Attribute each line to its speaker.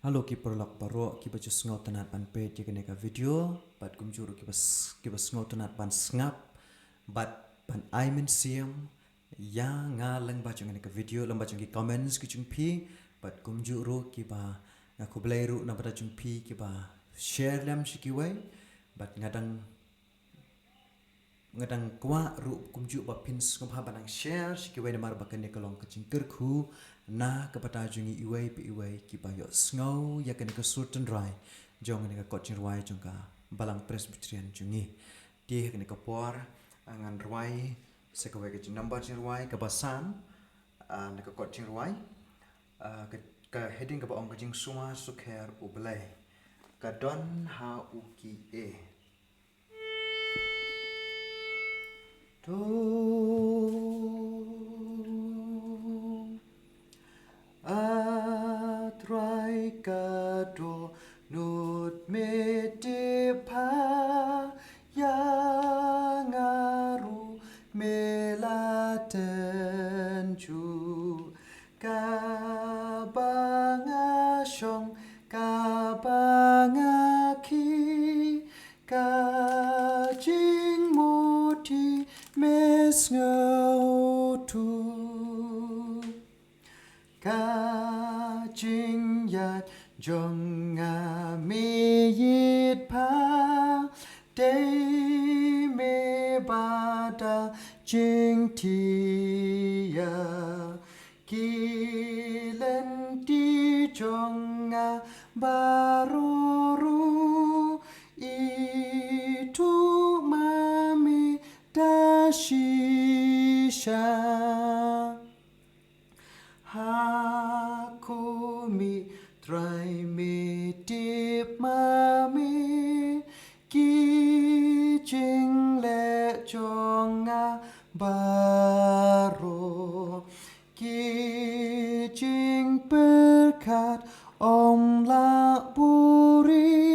Speaker 1: Halo kiper lak paro kiba just ngau tanat pan pe je kene ka video bat kum juru kiba ngau tanat pan snap bat pan I men siam ya nga lang ba jung ka video lang ba jung ki comments ki jung pi bat kum juru kiba nga ku blairu na ba jung pi kiba share lam shi ki wai bat ngadang kwa ru kumju ba pins ngam ha banang share ki wai mar ba kan kalong ka jingker khu na ka pata jungi iwai pi iwai ki ba yo sngow ya kan ka certain rai jong ne ka coaching rai jong ka balang presbyterian jungi ti kan ka por angan rai se ka wai ka number jing rai ka basan na ka coaching rai ka heading ka ba ong ka jing suma sukher ublai ka don ha u ki e Do atrai kado nut medipa yang aru melaten ju kabanga shong kabanga ki kajing moti mes ngau tu kajing yat jong nga me yit pa day me bada jing tia kilen ti jong nga baruru itu mami dashisha hakumi try me dip mami kijing le jonga baro kijing berkat om la puri